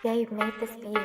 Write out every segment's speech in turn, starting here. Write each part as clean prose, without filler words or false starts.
Dave made this beat.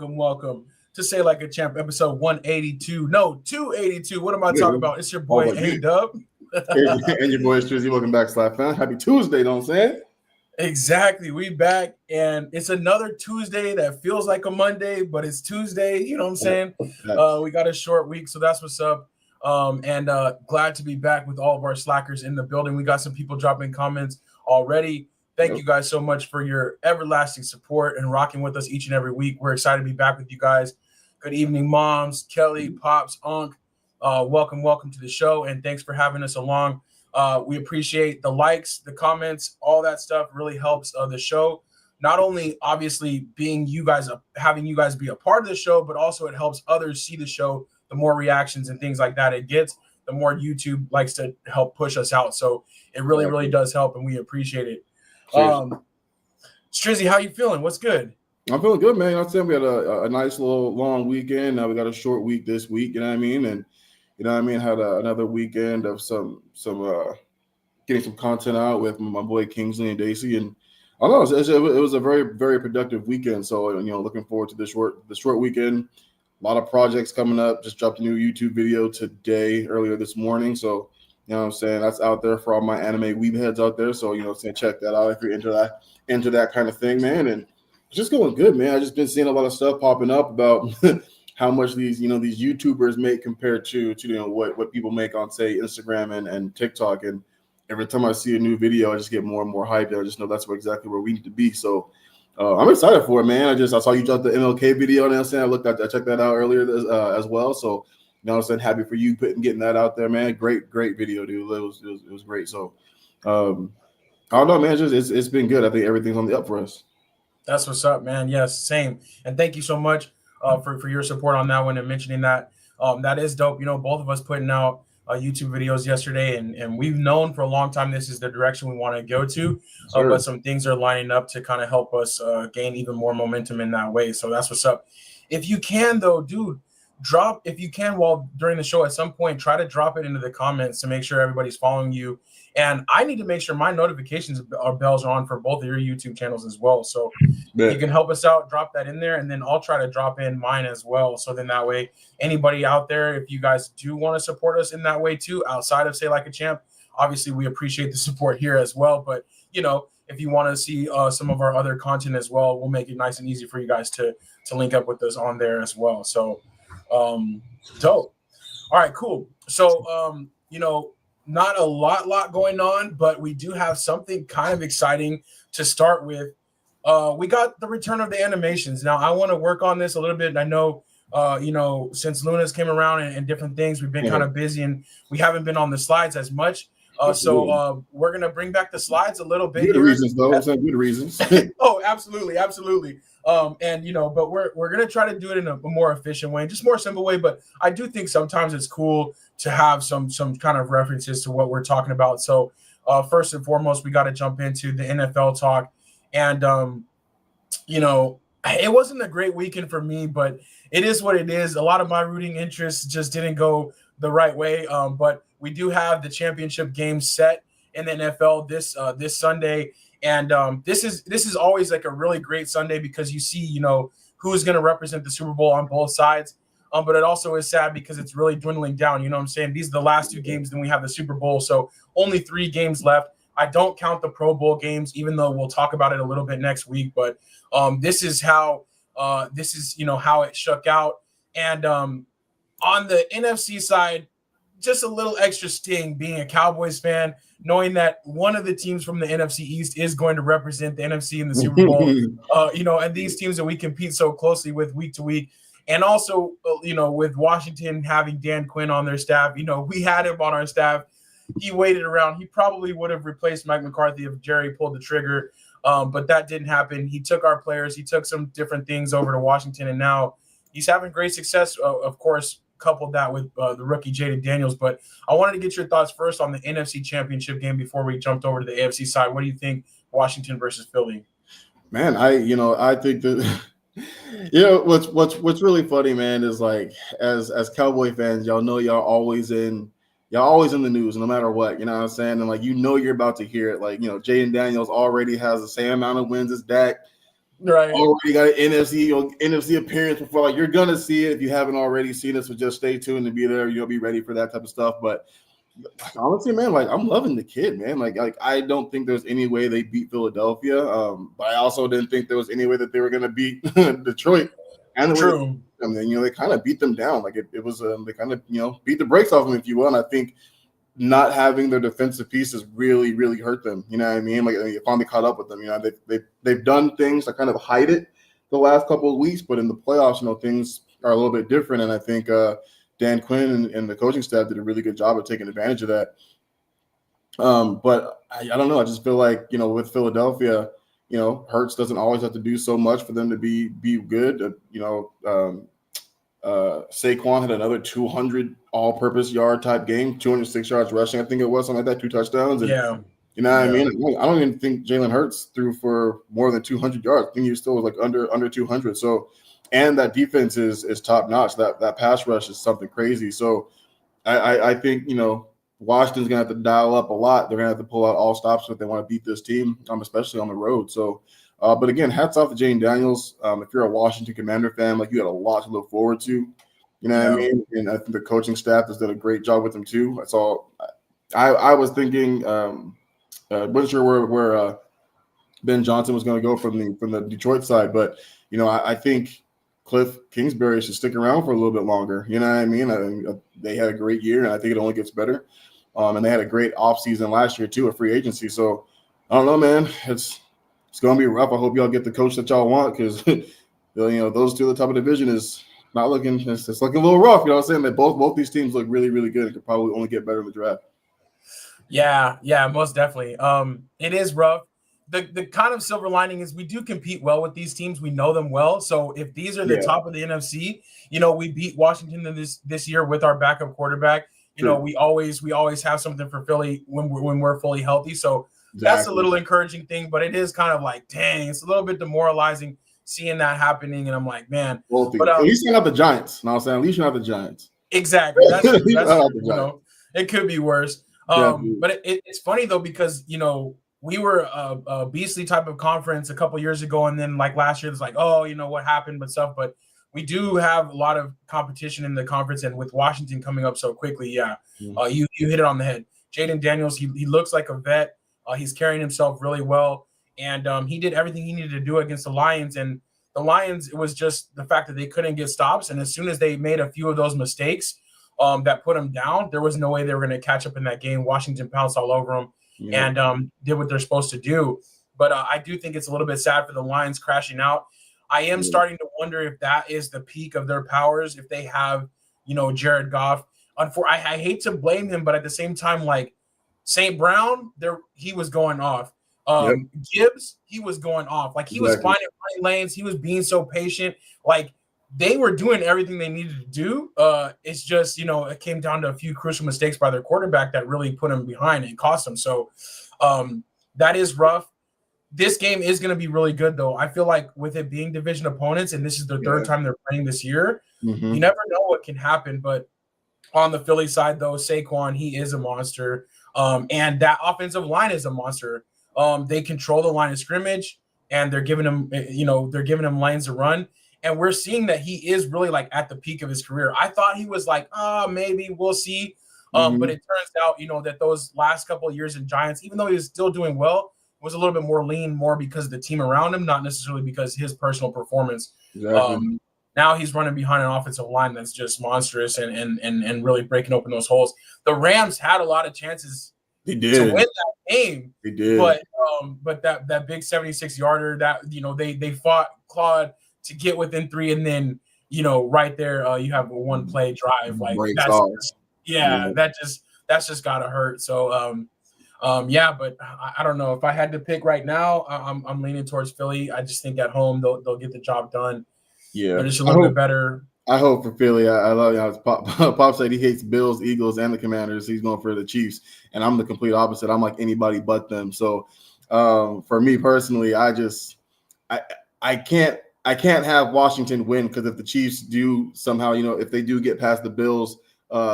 Welcome to Say Like a Champ, episode 182. No, 282. What am I talking about? It's your boy, A-Dub. And your boy, Strizzy. Welcome back, SLAC fan. Happy Tuesday, don't say it. Exactly. We back, and it's another Tuesday that feels like a Monday, but it's Tuesday. You know what I'm saying? We got a short week, so that's what's up. And glad to be back with all of our slackers in the building. We got some people dropping comments already. Thank you guys so much for your everlasting support and rocking with us each and every week. We're excited to be back with you guys. Good evening, moms, Kelly, Pops, Unc. Welcome to the show, and thanks for having us along. We appreciate the likes, the comments, all that stuff really helps the show. Not only obviously being you guys, having you guys be a part of the show, but also it helps others see the show. The more reactions and things like that it gets, the more YouTube likes to help push us out. So it really does help, and we appreciate it. Strizzy, how you feeling? What's good? I'm feeling good, man. I'm saying we had a nice little long weekend. Now we got a short week this week. You know what I mean? And had another weekend of some getting some content out with my boy Kingsley and Daisy. And I don't know, it was a very, very productive weekend. So looking forward to the short weekend. A lot of projects coming up. Just dropped a new YouTube video earlier this morning. So you know what I'm saying? That's out there for all my anime weeb heads out there. So, check that out if you're into that kind of thing, man. And it's just going good, man. I've just been seeing a lot of stuff popping up about how much these YouTubers make compared to what people make on, say, Instagram and TikTok. And every time I see a new video, I just get more and more hyped. I just know that's exactly where we need to be. So I'm excited for it, man. I saw you drop the MLK video, and I checked that out earlier as well. So, I'm saying, happy for you getting that out there, man. Great video, dude. It was great. So, I don't know, man. It's been good. I think everything's on the up for us. That's what's up, man. Yes, same. And thank you so much for your support on that one and mentioning that. That is dope. Both of us putting out YouTube videos yesterday, and we've known for a long time this is the direction we want to go to. But some things are lining up to kind of help us gain even more momentum in that way. So that's what's up. If you can, though, dude. If you can while during the show at some point, try to drop it into the comments to make sure everybody's following you. And I need to make sure my notifications bells are on for both of your YouTube channels as well. So you can help us out, drop that in there, and then I'll try to drop in mine as well. So then that way, anybody out there, if you guys do want to support us in that way too, outside of Say Like a Champ, obviously we appreciate the support here as well. But if you want to see some of our other content as well, we'll make it nice and easy for you guys to link up with us on there as well. So dope. All right, cool. So not a lot going on, but we do have something kind of exciting to start with. We got the return of the animations. Now I want to work on this a little bit. And I know since Luna's came around and different things, we've been kind of busy and we haven't been on the slides as much. So we're gonna bring back the slides a little bit. Good reasons, though. Some good reasons. Oh, absolutely. But we're gonna try to do it in a more efficient way, just more simple way. But I do think sometimes it's cool to have some kind of references to what we're talking about. So first and foremost, we got to jump into the NFL talk, and it wasn't a great weekend for me, but it is what it is. A lot of my rooting interests just didn't go the right way. But we do have the championship game set in the NFL this Sunday. And this is always like a really great Sunday because you see, who's going to represent the Super Bowl on both sides. But it also is sad because it's really dwindling down. You know what I'm saying? These are the last two games, then we have the Super Bowl. So only 3 games left. I don't count the Pro Bowl games, even though we'll talk about it a little bit next week. But this is how it shook out. And on the NFC side, just a little extra sting being a Cowboys fan, knowing that one of the teams from the NFC East is going to represent the NFC in the Super Bowl, and these teams that we compete so closely with week to week, And also, with Washington having Dan Quinn on their staff, we had him on our staff. He waited around. He probably would have replaced Mike McCarthy if Jerry pulled the trigger, but that didn't happen. He took our players. He took some different things over to Washington, and now he's having great success, of course, coupled that with the rookie Jaden Daniels. But I wanted to get your thoughts first on the NFC Championship game before we jumped over to the AFC side. What do you think, Washington versus Philly? Man, I think that what's really funny, man, is like as Cowboy fans, y'all know y'all always in the news no matter what, you know what I'm saying? And like you're about to hear it. Like, Jaden Daniels already has the same amount of wins as Dak. Right. Already got an NFC appearance before. Like, you're gonna see it if you haven't already seen it, so just stay tuned and be there. You'll be ready for that type of stuff. But honestly, man, like I'm loving the kid, man. Like I don't think there's any way they beat Philadelphia. But I also didn't think there was any way that they were gonna beat Detroit. And True. They kind of beat them down. Like it was they kind of beat the brakes off them, if you will. And I think not having their defensive pieces really, really hurt them. You know what I mean? Like it finally caught up with them. They've done things to kind of hide it the last couple of weeks, but in the playoffs, things are a little bit different. And I think Dan Quinn and the coaching staff did a really good job of taking advantage of that. But I don't know. I just feel like, with Philadelphia, Hurts doesn't always have to do so much for them to be good. Saquon had another 200 all-purpose yard type game, 206 yards rushing. I think it was something like that, 2 touchdowns. And, yeah. You know what I mean? I don't even think Jalen Hurts threw for more than 200 yards. I think he still was like under 200. So, and that defense is top notch. That pass rush is something crazy. So, I think Washington's gonna have to dial up a lot. They're gonna have to pull out all stops if they want to beat this team, especially on the road. So, but again, hats off to Jaden Daniels. If you're a Washington Commander fan, like you had a lot to look forward to. You know what I mean? And I think the coaching staff has done a great job with him too. That's all. I was thinking. Wasn't sure where Ben Johnson was going to go from the Detroit side, but I think Cliff Kingsbury should stick around for a little bit longer. You know what I mean? They had a great year, and I think it only gets better. And they had a great offseason last year too, a free agency. So I don't know, man. It's going to be rough. I hope y'all get the coach that y'all want, because those two at the top of the division is not looking. It's looking a little rough. You know what I'm saying? That both these teams look really, really good. It could probably only get better in the draft. Yeah, most definitely. It is rough. The kind of silver lining is we do compete well with these teams. We know them well. So if these are the top of the NFC, we beat Washington this year with our backup quarterback. We always have something for Philly when we're fully healthy. So that's a little encouraging thing, but it is kind of like, dang, it's a little bit demoralizing seeing that happening. And I'm like, man, but at least you're not the Giants. No, I'm saying at least you're not the Giants. Exactly. That's it could be worse. But it's funny though, because we were a beastly type of conference a couple years ago, and then like last year it's like, what happened but stuff. But we do have a lot of competition in the conference, and with Washington coming up so quickly, you hit it on the head. Jaden Daniels, he looks like a vet. He's carrying himself really well, and he did everything he needed to do against the Lions. And the Lions, it was just the fact that they couldn't get stops, and as soon as they made a few of those mistakes that put them down, there was no way they were going to catch up in that game. Washington pounced all over them and did what they're supposed to do. But I do think it's a little bit sad for the Lions crashing out. I am starting to wonder if that is the peak of their powers, if they have, Jared Goff. I hate to blame him, but at the same time, like St. Brown, he was going off. Gibbs, he was going off. Like he was finding right lanes. He was being so patient. Like they were doing everything they needed to do. It's just, it came down to a few crucial mistakes by their quarterback that really put him behind and cost them. So that is rough. This game is going to be really good, though. I feel like with it being division opponents, and this is the third time they're playing this year, you never know what can happen. But on the Philly side, though, Saquon, he is a monster. And that offensive line is a monster. They control the line of scrimmage, and they're giving him, lanes to run. And we're seeing that he is really like at the peak of his career. I thought he was like, maybe we'll see. But it turns out, that those last couple of years in Giants, even though he was still doing well, was a little bit more lean, more because of the team around him, not necessarily because his personal performance. Exactly. Now he's running behind an offensive line that's just monstrous and really breaking open those holes. The Rams had a lot of chances to win that game. They did. But that big 76-yarder that they fought Claude to get within 3, and then right there, you have a one play drive. Like breaks that's off. yeah, that's just gotta hurt. So yeah, but I don't know if I had to pick right now. I'm leaning towards Philly. I just think at home they'll get the job done. Yeah, They're just a little bit better. I hope for Philly. I love how Pop said he hates Bills, Eagles, and the Commanders. He's going for the Chiefs, and I'm the complete opposite. I'm like anybody but them. So for me personally, I can't have Washington win, because if the Chiefs do somehow, if they do get past the Bills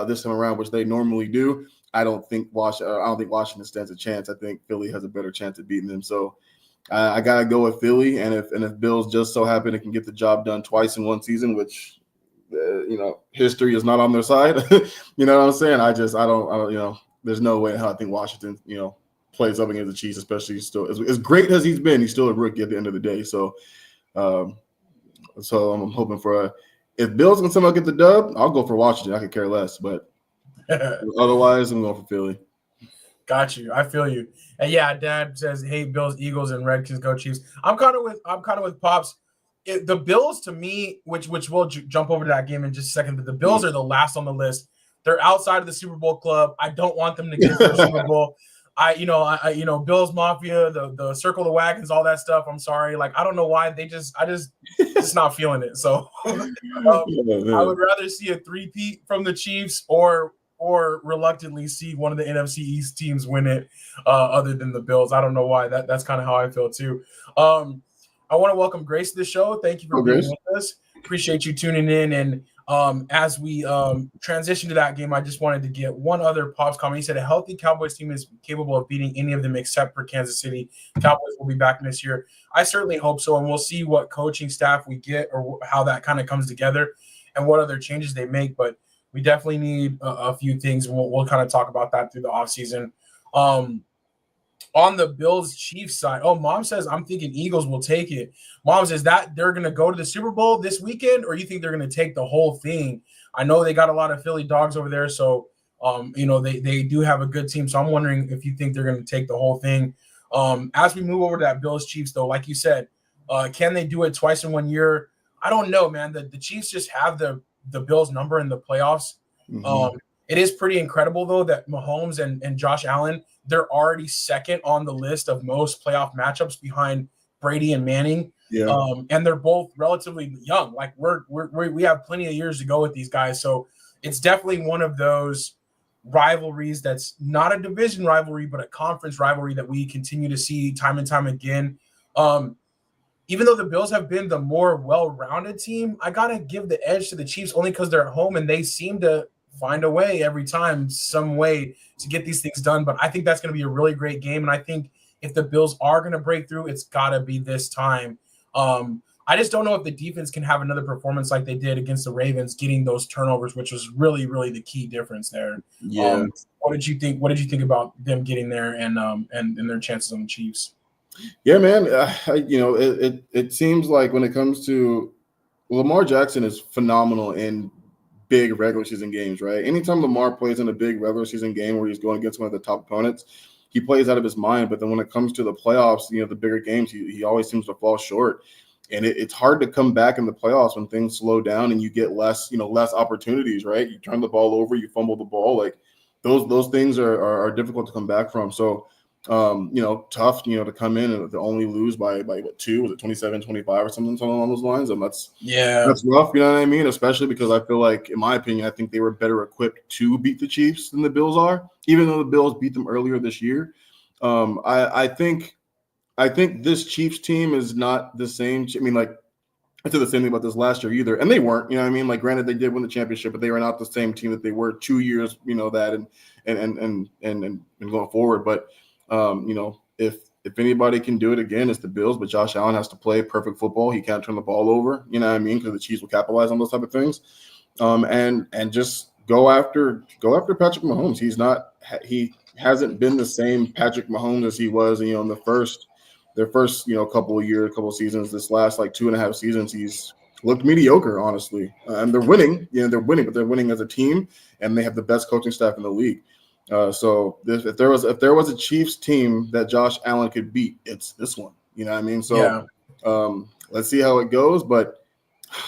this time around, which they normally do, I don't think Washington stands a chance. I think Philly has a better chance of beating them. So I gotta go with Philly, and if Bills just so happen it can get the job done twice in one season, which history is not on their side. You know what I'm saying? I don't. There's no way in hell I think Washington, plays up against the Chiefs, especially still as great as he's been. He's still a rookie at the end of the day. So, so I'm hoping for if Bills can somehow get the dub, I'll go for Washington. I could care less, but otherwise, I'm going for Philly. Got you. I feel you. And yeah, Dad says, "Hey, Bills, Eagles, and Redskins go Chiefs." I'm kind of with Pops. The Bills, to me, which we'll jump over to that game in just a second, but the Bills are the last on the list. They're outside of the Super Bowl club. I don't want them to get to the Super Bowl. Bills Mafia, the circle the wagons, all that stuff. I'm sorry. Like, I don't know why I just not feeling it. So I would rather see a three-peat from the Chiefs or reluctantly see one of the NFC East teams win it, other than the Bills. I don't know why. That's kind of how I feel too. I want to welcome Grace to the show. Thank you for being with us. Appreciate you tuning in. And as we transition to that game, I just wanted to get one other Pops comment. He said a healthy Cowboys team is capable of beating any of them except for Kansas City. Cowboys will be back this year. I certainly hope so, and we'll see what coaching staff we get or how that kind of comes together and what other changes they make. But we definitely need a few things. We'll kind of talk about that through the offseason. On the Bills-Chiefs side, Mom says, I'm thinking Eagles will take it. Mom says that they're going to go to the Super Bowl this weekend, or you think they're going to take the whole thing? I know they got a lot of Philly dogs over there, so, they do have a good team. So I'm wondering if you think they're going to take the whole thing. As we move over to that Bills-Chiefs, though, like you said, can they do it twice in 1 year? I don't know, man. The Chiefs just have the Bills number in the playoffs. Mm-hmm. It is pretty incredible, though, that Mahomes and Josh Allen, they're already second on the list of most playoff matchups behind Brady and Manning. Yeah. And they're both relatively young. Like we have plenty of years to go with these guys. So it's definitely one of those rivalries that's not a division rivalry, but a conference rivalry that we continue to see time and time again. Even though the Bills have been the more well-rounded team, I got to give the edge to the Chiefs only because they're at home and they seem to find a way every time, some way to get these things done. But I think that's going to be a really great game. And I think if the Bills are going to break through, it's got to be this time. I just don't know if the defense can have another performance like they did against the Ravens, getting those turnovers, which was really, really the key difference there. Yeah. What did you think? What did you think about them getting there and their chances on the Chiefs? Yeah, man. It seems like when it comes to Lamar Jackson is phenomenal in big regular season games, right? Anytime Lamar plays in a big regular season game where he's going against one of the top opponents, he plays out of his mind. But then when it comes to the playoffs, the bigger games, he always seems to fall short. And it's hard to come back in the playoffs when things slow down and you get less opportunities, right? You turn the ball over, you fumble the ball. Like those things are difficult to come back from. So, tough, to come in and to only lose by 2, was it 27-25 or something along those lines? And that's rough, you know what I mean? Especially because I feel like, in my opinion, I think they were better equipped to beat the Chiefs than the Bills are, even though the Bills beat them earlier this year. I think this Chiefs team is not the same. I mean, like, I said the same thing about this last year either, and they weren't. You know what I mean? Like, granted, they did win the championship, but they were not the same team that they were 2 years. That and going forward. But if anybody can do it again, it's the Bills. But Josh Allen has to play perfect football. He can't turn the ball over. You know what I mean? Because the Chiefs will capitalize on those type of things. And just go after Patrick Mahomes. He hasn't been the same Patrick Mahomes as he was, in their first couple of seasons. This last 2.5 seasons, he's looked mediocre, honestly. And they're winning, but they're winning as a team, and they have the best coaching staff in the league. So if there was a Chiefs team that Josh Allen could beat, it's this one. You know what I mean? So let's see how it goes. But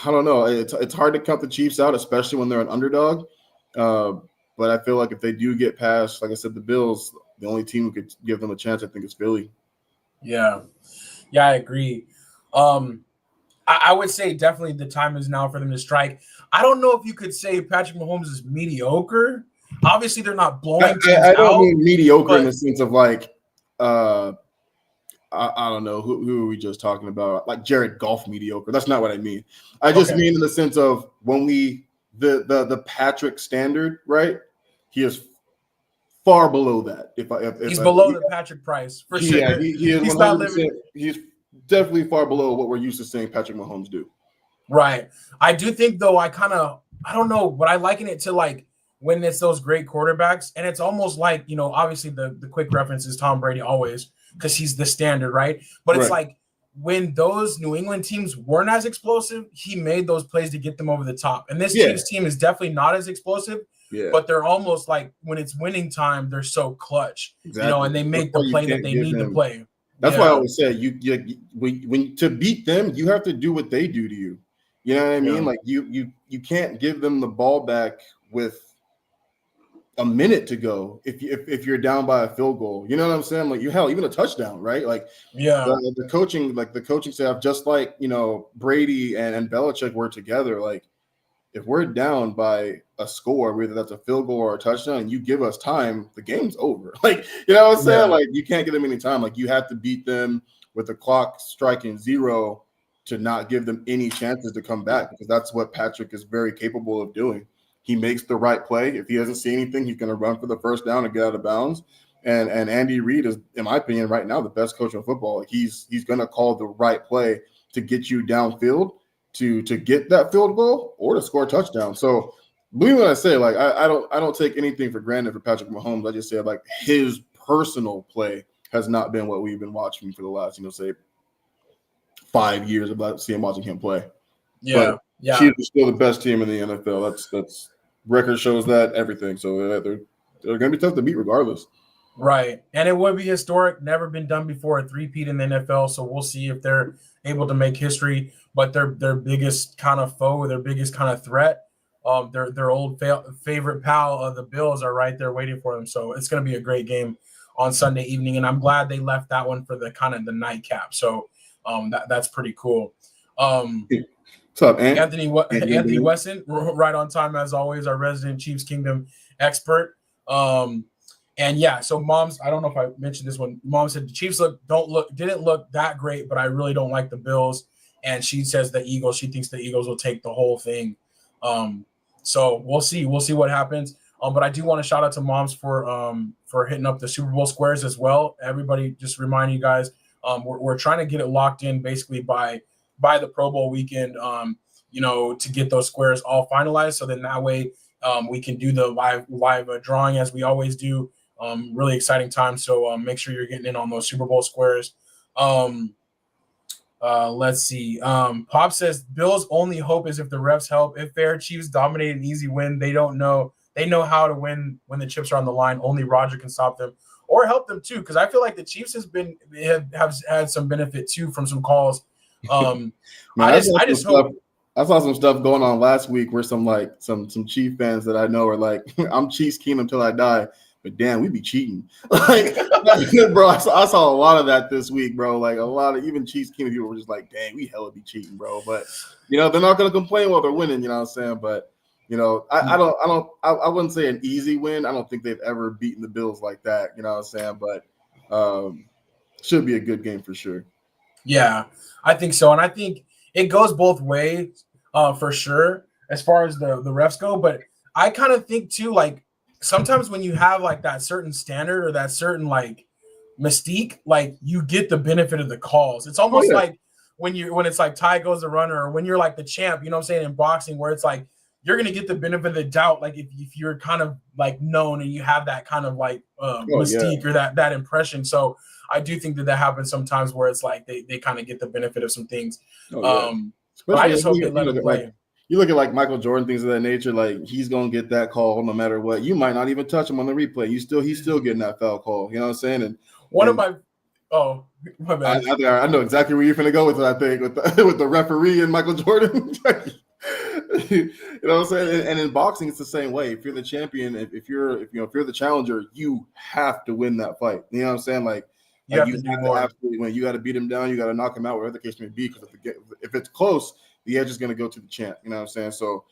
I don't know. It's hard to count the Chiefs out, especially when they're an underdog. But I feel like if they do get past, like I said, the Bills, the only team who could give them a chance, I think, is Philly. Yeah, I agree. I would say definitely the time is now for them to strike. I don't know if you could say Patrick Mahomes is mediocre. Obviously, they're not blowing teams I don't out, mean mediocre in but the sense of like, I don't know who are we just talking about? Like Jared Goff mediocre. That's not what I mean. I just okay. mean in the sense of when the Patrick standard, right? He is far below that. He's below the Patrick price for sure. Yeah, he is He's 100%. not living. He's definitely far below what we're used to seeing Patrick Mahomes do. Right. I do think though. I don't know, but I liken it to like when it's those great quarterbacks, and it's almost like, obviously the quick reference is Tom Brady always because he's the standard, right? But it's like when those New England teams weren't as explosive, he made those plays to get them over the top. And this Chiefs team is definitely not as explosive. Yeah. But they're almost like when it's winning time, they're so clutch, and they make the play that they need to play. That's why I always say when to beat them, you have to do what they do to you. You know what I mean? Yeah. Like you can't give them the ball back with a minute to go if you're down by a field goal. You know what I'm saying? Like even a touchdown, right? Like the coaching staff, just like Brady and Belichick were together, like if we're down by a score, whether that's a field goal or a touchdown, and you give us time, the game's over. Like, you know what I'm saying? Yeah. Like, you can't give them any time. Like, you have to beat them with the clock striking 0 to not give them any chances to come back, because that's what Patrick is very capable of doing. He makes the right play. If he doesn't see anything, he's going to run for the first down and get out of bounds. And Andy Reid is, in my opinion, right now, the best coach in football. Like, he's going to call the right play to get you downfield to get that field goal or to score a touchdown. So believe me when I say, like, I don't take anything for granted for Patrick Mahomes. I just say, like, his personal play has not been what we've been watching for the last, say 5 years about watching him play. Yeah. But Chiefs are still the best team in the NFL. That's record shows that, everything. So they're going to be tough to beat regardless. Right. And it would be historic, never been done before, a three-peat in the NFL. So we'll see if they're able to make history. But their biggest kind of foe, their biggest kind of threat, their old favorite pal, the Bills, are right there waiting for them. So it's going to be a great game on Sunday evening. And I'm glad they left that one for the kind of the nightcap. So that's pretty cool. What's up, Anthony Wesson, right on time as always, our resident Chiefs Kingdom expert. And yeah, so Mom's, I don't know if I mentioned this one. Mom said the Chiefs didn't look that great, but I really don't like the Bills. And she says she thinks the Eagles will take the whole thing. So we'll see what happens. But I do want to shout out to Moms for hitting up the Super Bowl squares as well. Everybody, just remind you guys, we're trying to get it locked in basically by the Pro Bowl weekend, to get those squares all finalized. So then that way we can do the live drawing as we always do. Really exciting time. So make sure you're getting in on those Super Bowl squares. Let's see. Pop says Bills' only hope is if the refs help. If fair, Chiefs dominate an easy win. They don't know. They know how to win when the chips are on the line. Only Roger can stop them or help them too. Because I feel like the Chiefs have had some benefit too from some calls. Man, I saw some stuff going on last week where some Chief fans that I know are like, I'm Chiefs Kingdom till I die. But damn, we be cheating. Like, bro, I saw a lot of that this week, bro. Like, a lot of even Chiefs Kingdom people were just like, dang, we hella be cheating, bro. But they're not gonna complain while they're winning, you know what I'm saying? But I wouldn't say an easy win. I don't think they've ever beaten the Bills like that, you know what I'm saying? But should be a good game for sure. Yeah, I think so. And I think it goes both ways, for sure, as far as the refs go. But I kind of think too, like, sometimes when you have like that certain standard or that certain like mystique, like you get the benefit of the calls. It's almost like when it's like Ty goes the runner, or when you're like the champ, you know what I'm saying, in boxing, where it's like you're gonna get the benefit of the doubt, like if you're kind of like known and you have that kind of like mystique or that impression. So I do think that happens sometimes where it's like they kind of get the benefit of some things. But I just hope they let it play. You look at like Michael Jordan, things of that nature, like he's gonna get that call no matter what. You might not even touch him on the replay. He's still getting that foul call. You know what I'm saying? And Oh, my bad. I know exactly where you're going to go with it. I think with the referee and Michael Jordan. You know what I'm saying? And in boxing, it's the same way. If you're the champion, if you're the challenger, you have to win that fight. You know what I'm saying? Like you have to absolutely win. You got to beat him down. You got to knock him out, whatever the case may be. Because if it's close, the edge is going to go to the champ. You know what I'm saying? So,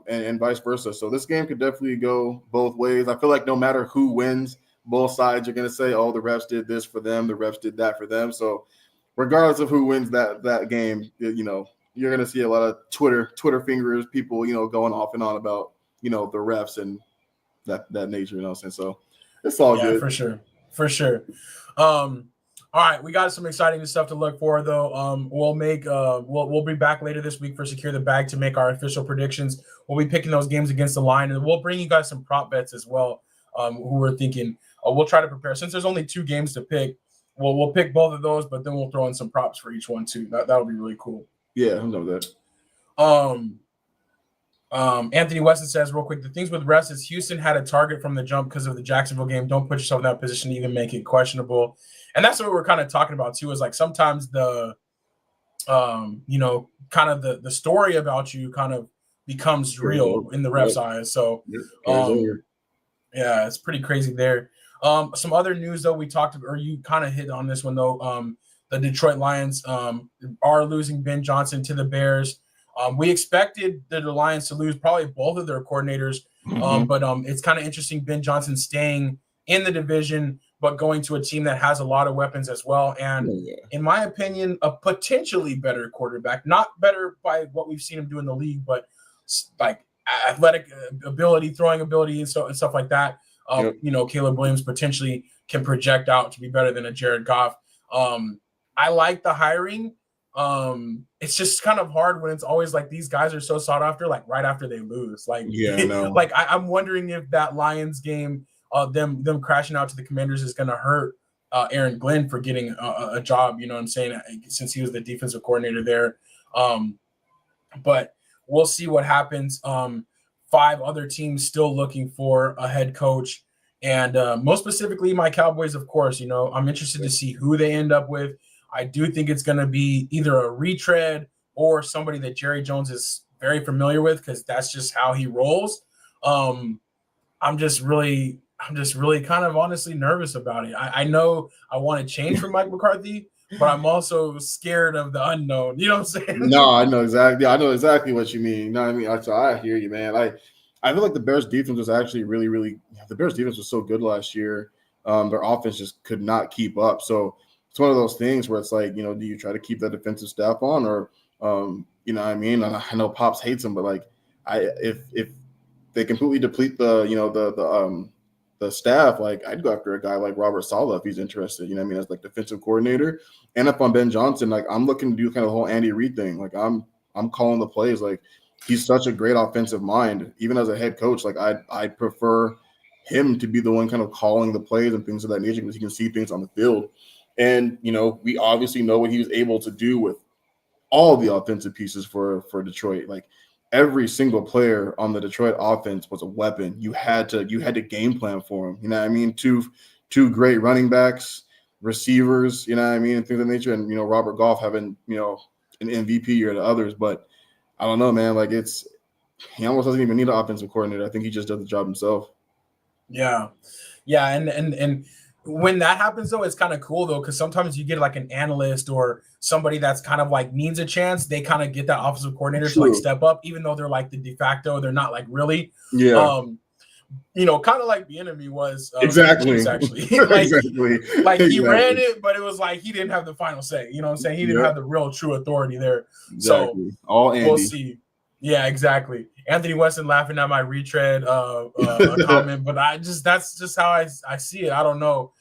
and vice versa. So this game could definitely go both ways. I feel like no matter who wins, both sides are going to say, "Oh, the refs did this for them. The refs did that for them." So, regardless of who wins that game, you're going to see a lot of Twitter fingers, people, going off and on about, the refs and that nature, you know what I'm saying? So it's all good. For sure. All right. We got some exciting stuff to look for though. We'll be back later this week for Secure the Bag to make our official predictions. We'll be picking those games against the line, and we'll bring you guys some prop bets as well. Who we're thinking, we'll try to prepare since there's only 2 games to pick. We'll pick both of those, but then we'll throw in some props for each one too. That'll be really cool. Yeah, I know that. Anthony Weston says real quick, the things with refs is Houston had a target from the jump because of the Jacksonville game. Don't put yourself in that position to even make it questionable. And that's what we're kind of talking about too, is like sometimes the kind of the story about you kind of becomes real in the ref's eyes. So yeah, it's pretty crazy there. Some other news though, we talked about, or you kind of hit on this one though. The Detroit Lions are losing Ben Johnson to the Bears. We expected the Lions to lose probably both of their coordinators, but it's kind of interesting. Ben Johnson staying in the division, but going to a team that has a lot of weapons as well. And in my opinion, a potentially better quarterback, not better by what we've seen him do in the league, but like athletic ability, throwing ability, and stuff like that. Caleb Williams potentially can project out to be better than a Jared Goff. I like the hiring. It's just kind of hard when it's always like these guys are so sought after, like right after they lose. Like, like I'm wondering if that Lions game, them crashing out to the Commanders is going to hurt Aaron Glenn for getting a job. You know what I'm saying? Since he was the defensive coordinator there. But we'll see what happens. 5 other teams still looking for a head coach, and most specifically my Cowboys. Of course, I'm interested to see who they end up with. I do think it's going to be either a retread or somebody that Jerry Jones is very familiar with, because that's just how he rolls. I'm just really kind of honestly nervous about it. I know I want to change for Mike McCarthy, but I'm also scared of the unknown. You know what I'm saying? No, I know exactly. I know exactly what you mean. You know what I mean? So I hear you, man. I feel like the Bears defense was actually really, really – the Bears defense was so good last year. Their offense just could not keep up. So it's one of those things where it's like, do you try to keep that defensive staff on, or, you know what I mean? I know Pops hates him, but like, if they completely deplete the staff, like I'd go after a guy like Robert Saleh if he's interested, you know what I mean, as like defensive coordinator. And if I'm Ben Johnson, like I'm looking to do kind of the whole Andy Reid thing. Like I'm calling the plays. Like he's such a great offensive mind, even as a head coach. Like I prefer him to be the one kind of calling the plays and things of that nature, because he can see things on the field. And, we obviously know what he was able to do with all the offensive pieces for Detroit. Like every single player on the Detroit offense was a weapon. You had to game plan for him. You know what I mean? Two great running backs, receivers, you know what I mean, and things of that nature. And, Robert Goff having, an MVP year to others. But I don't know, man. Like he almost doesn't even need an offensive coordinator. I think he just does the job himself. Yeah. Yeah. And when that happens, though, it's kind of cool, though, because sometimes you get like an analyst or somebody that's kind of like needs a chance. They kind of get that offensive coordinator to like step up, even though they're like the de facto. They're not like really. Yeah. Kind of like Bieniemy was. Exactly. Actually. Exactly. He ran it, but it was like he didn't have the final say. You know what I'm saying? He didn't have the real true authority there. Exactly. So all Andy. We'll see. Yeah, exactly. Anthony Weston laughing at my retread comment, but that's just how I see it. I don't know.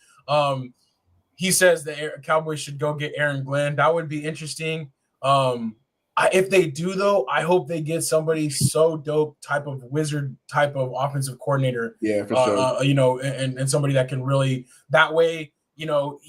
He says the Cowboys should go get Aaron Glenn. That would be interesting. If they do, though, I hope they get somebody so dope, type of wizard type of offensive coordinator. Yeah, for sure. And somebody that can really that way.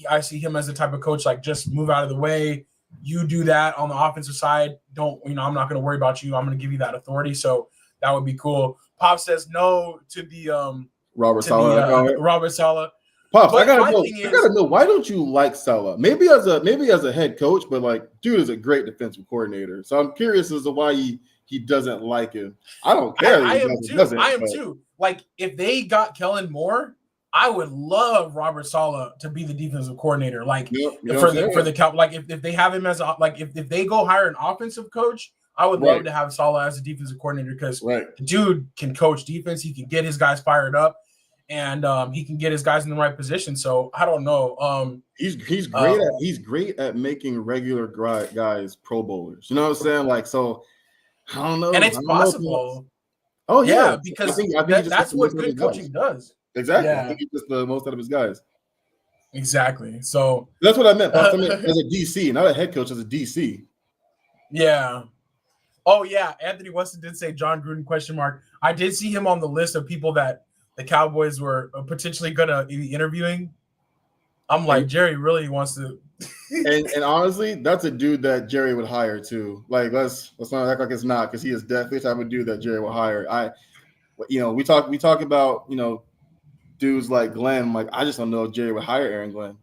I see him as the type of coach like just move out of the way. You do that on the offensive side. I'm not going to worry about you. I'm going to give you that authority. So that would be cool. Pop says no to the Robert Saleh. Robert Saleh. Pops, But I my gotta thing know why don't you like Salah? Maybe as a head coach, but like, dude is a great defensive coordinator. So I'm curious as to why he doesn't like him. I don't care. I am He too. doesn't, I am but too. Like if they got Kellen Moore, I would love Robert Saleh to be the defensive coordinator. Like you know for what I'm saying? the count, like if they have him as like if they go hire an offensive coach, I would love Right. to have Saleh as a defensive coordinator because Right. the dude can coach defense. He can get his guys fired up, and he can get his guys in the right position. So I don't know. He's great at making regular guys Pro Bowlers. You know what I'm saying? Like, so I don't know. And it's I don't know if possible. Oh yeah. Yeah, because I think he just gets that's the most what out of his good guys. coaching does. Exactly. I Yeah, think he gets the most out of his guys. exactly. So That's what I meant, Pops. I meant as a DC, not a head coach, as a DC. yeah. Oh yeah, Anthony Weston did say John Gruden question mark. I did see him on the list of people that the Cowboys were potentially gonna be interviewing. I'm like, Jerry really wants to. and honestly, that's a dude that Jerry would hire too. Like let's not act like it's not, because he is definitely the type of dude that Jerry would hire. We talk about dudes like Glenn. I'm like, I just don't know if Jerry would hire Aaron Glenn.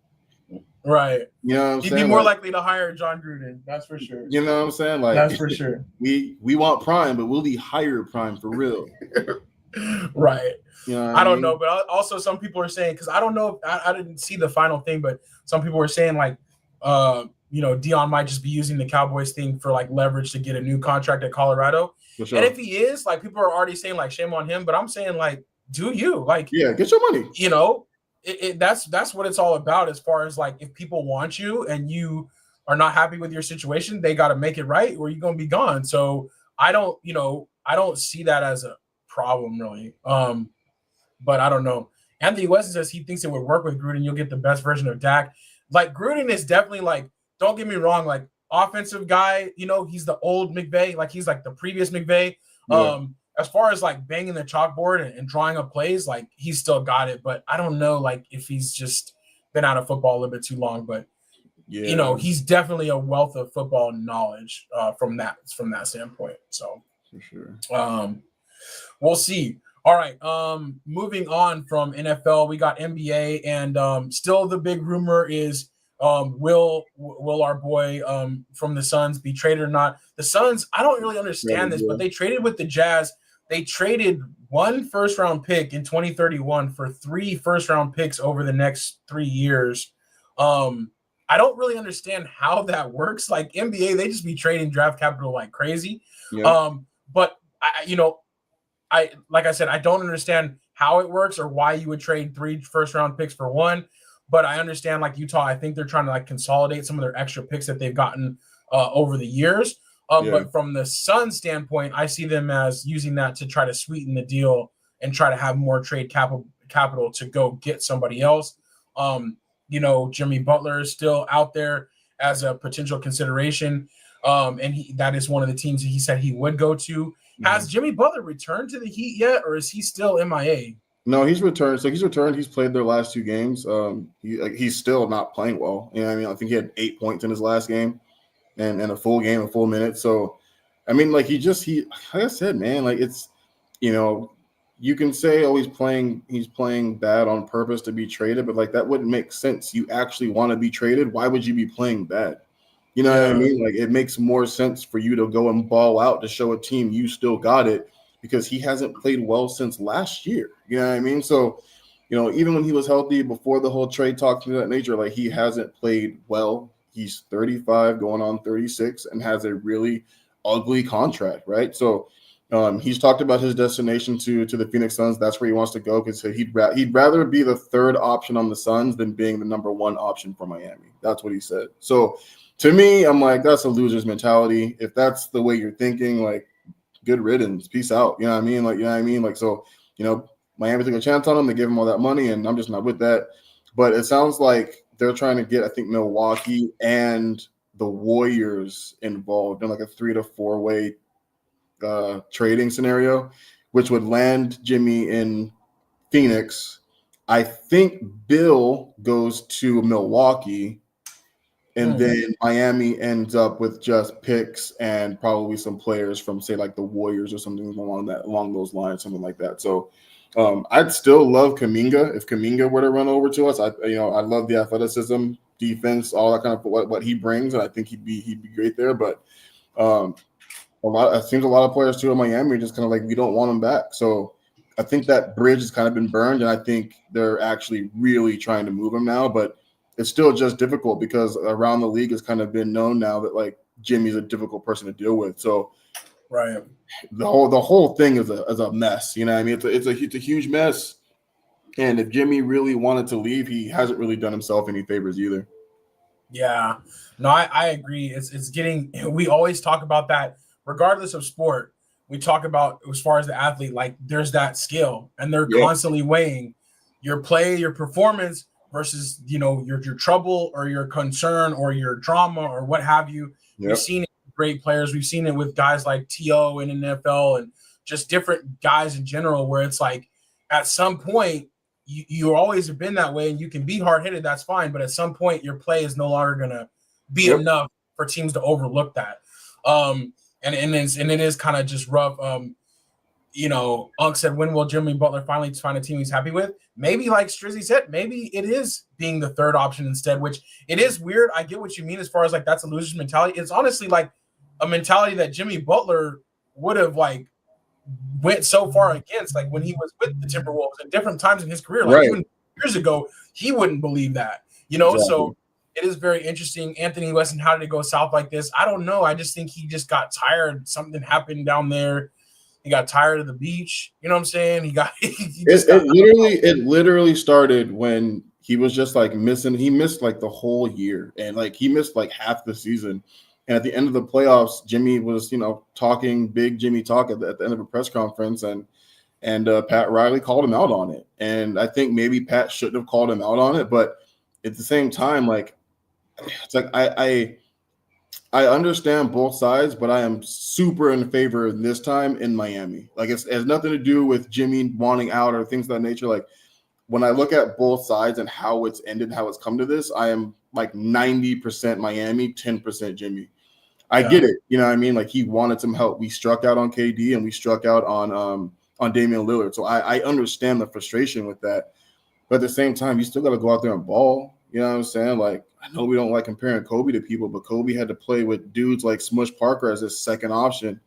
Right. You know what I'm He'd saying? be more likely to hire John Gruden. That's for sure. You know what I'm saying? Like that's for sure. We want Prime, but will he hire Prime for real? Right. You know I don't know, but also some people are saying, because I don't know, I didn't see the final thing, but some people were saying like, Dion might just be using the Cowboys thing for like leverage to get a new contract at Colorado. For sure. And if he is, like, people are already saying like shame on him, but I'm saying like, do you like? Yeah, get your money. That's what it's all about. As far as like, if people want you and you are not happy with your situation, they got to make it right, or you're gonna be gone. So I don't see that as a problem really. But I don't know. Anthony Weston says he thinks it would work with Gruden. You'll get the best version of Dak. Like Gruden is definitely like, don't get me wrong, like offensive guy, he's the old McVay, like he's like the previous McVay. Yeah. As far as like banging the chalkboard and drawing up plays, like he's still got it. But I don't know, like if he's just been out of football a little bit too long. But he's definitely a wealth of football knowledge from that standpoint. So for sure. We'll see. All right. Moving on from NFL, we got NBA, and still the big rumor is will our boy from the Suns be traded or not? The Suns, I don't really understand this, but they traded with the Jazz. They traded 1 first-round pick in 2031 for 3 first-round picks over the next 3 years. I don't really understand how that works. Like NBA, they just be trading draft capital like crazy. Yeah. But I like I said, I don't understand how it works or why you would trade 3 first-round picks for 1. But I understand, like Utah, I think they're trying to like consolidate some of their extra picks that they've gotten over the years. But from the Suns standpoint, I see them as using that to try to sweeten the deal and try to have more trade capital to go get somebody else. Jimmy Butler is still out there as a potential consideration. And that is one of the teams that he said he would go to. Has Jimmy Butler returned to the Heat yet, or is he still MIA? No, he's returned. So he's returned. He's played their last 2 games. He's still not playing well. You know what I mean? I think he had 8 points in his last game and a full game, a full minute. So, I mean, like he like I said, man, like it's, you can say, oh, he's playing bad on purpose to be traded, but like that wouldn't make sense. You actually want to be traded. Why would you be playing bad? You know what I mean? Like it makes more sense for you to go and ball out to show a team you still got it, because he hasn't played well since last year. You know what I mean? So, even when he was healthy before the whole trade talk to that nature, like he hasn't played well. He's 35 going on 36 and has a really ugly contract, right? So he's talked about his destination to the Phoenix Suns. That's where he wants to go, because he'd rather be the 3rd option on the Suns than being the number 1 option for Miami. That's what he said. So to me, I'm like, that's a loser's mentality. If that's the way you're thinking, like, good riddance, peace out. You know what I mean? Like, so, Miami took a chance on him. They gave him all that money, and I'm just not with that. But it sounds like they're trying to get, I think, Milwaukee and the Warriors involved in like a 3 to 4 way trading scenario, which would land Jimmy in Phoenix. I think Bill goes to Milwaukee, And then Miami ends up with just picks and probably some players from, say, like the Warriors or something along those lines, something like that. So I'd still love Kuminga if Kuminga were to run over to us. I love the athleticism, defense, all that kind of what he brings, and I think he'd be great there. But it seems a lot of players too in Miami are just kind of like, we don't want him back. So I think that bridge has kind of been burned, and I think they're actually really trying to move him now. But it's still just difficult because around the league has kind of been known now that like Jimmy's a difficult person to deal with. So right, the whole thing is a mess. You know what I mean? It's a huge mess. And if Jimmy really wanted to leave, he hasn't really done himself any favors either. Yeah, no, I agree. It's getting. We always talk about that, regardless of sport. We talk about as far as the athlete, like there's that skill, and they're constantly weighing your play, your performance versus your trouble or your concern or your drama or what have you. We've seen it with great players. We've seen it with guys like T.O. in NFL and just different guys in general, where it's like at some point you always have been that way, and you can be hard-headed, that's fine, but at some point your play is no longer going to be enough for teams to overlook that. And it is kind of just rough. Unc said, when will Jimmy Butler finally find a team he's happy with? Maybe, like Strizzy said, maybe it is being the third option instead, which it is weird. I get what you mean as far as like that's a loser's mentality. It's honestly like a mentality that Jimmy Butler would have like went so far against, like when he was with the Timberwolves at different times in his career, like even years ago, he wouldn't believe that, Exactly. So it is very interesting. Anthony Weston, how did it go south like this? I don't know. I just think he just got tired. Something happened down there. He got tired of the beach. You know what I'm saying? It literally started when he was just like missing. He missed like the whole year, and like he missed like half the season. And at the end of the playoffs, Jimmy was, talking big Jimmy talk at the end of a press conference, and Pat Riley called him out on it. And I think maybe Pat shouldn't have called him out on it, but at the same time, like it's like I understand both sides, but I am super in favor this time in Miami. Like it has nothing to do with Jimmy wanting out or things of that nature. Like when I look at both sides and how it's ended, how it's come to this, I am like 90% Miami, 10% Jimmy. I get it. You know what I mean? Like he wanted some help. We struck out on KD and we struck out on Damian Lillard. So I understand the frustration with that. But at the same time, you still got to go out there and ball. You know what I'm saying? Like, I know we don't like comparing Kobe to people, but Kobe had to play with dudes like Smush Parker as his second option.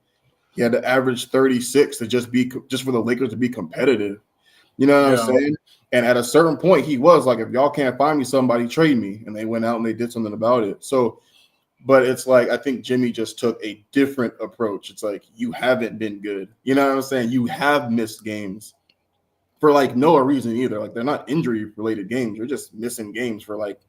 He had to average 36 to just for the Lakers to be competitive. You know what I'm saying? And at a certain point, he was like, if y'all can't find me somebody, trade me. And they went out and they did something about it. So, but it's like, I think Jimmy just took a different approach. It's like, you haven't been good. You know what I'm saying? You have missed games for like no reason either. Like they're not injury related games. You're just missing games for like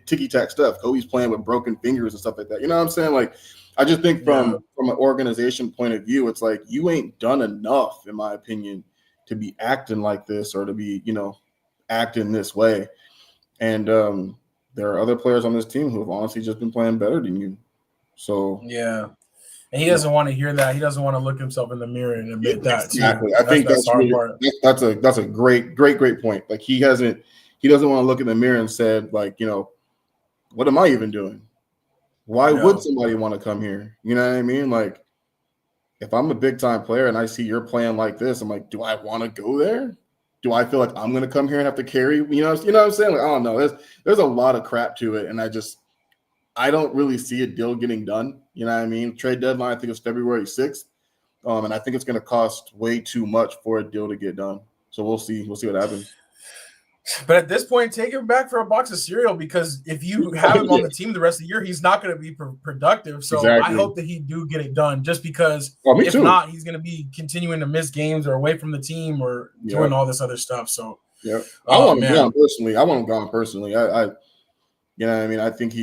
ticky tack stuff. Kobe's playing with broken fingers and stuff like that. You know what I'm saying? Like, I just think from an organization point of view, it's like you ain't done enough, in my opinion, to be acting like this or to be, acting this way. And there are other players on this team who have honestly just been playing better than you. So and he doesn't want to hear that. He doesn't want to look himself in the mirror and admit that. Exactly. I think that's really, that's a great point. Like he doesn't want to look in the mirror and said, like, what am I even doing? Why would somebody want to come here? You know what I mean? Like, if I'm a big time player and I see you're playing like this, I'm like, do I want to go there? Do I feel like I'm going to come here and have to carry? You know what I'm saying? Like, I don't know. There's a lot of crap to it, and I don't really see a deal getting done. You know what I mean? Trade deadline, I think it's February 6th, and I think it's going to cost way too much for a deal to get done. So we'll see. We'll see what happens. But at this point, take him back for a box of cereal, because if you have him on the team the rest of the year, he's not going to be productive. So I hope that he do get it done, just because if not, he's going to be continuing to miss games or away from the team or doing all this other stuff. So I want him gone personally. I want him gone personally. I you know what I mean? I think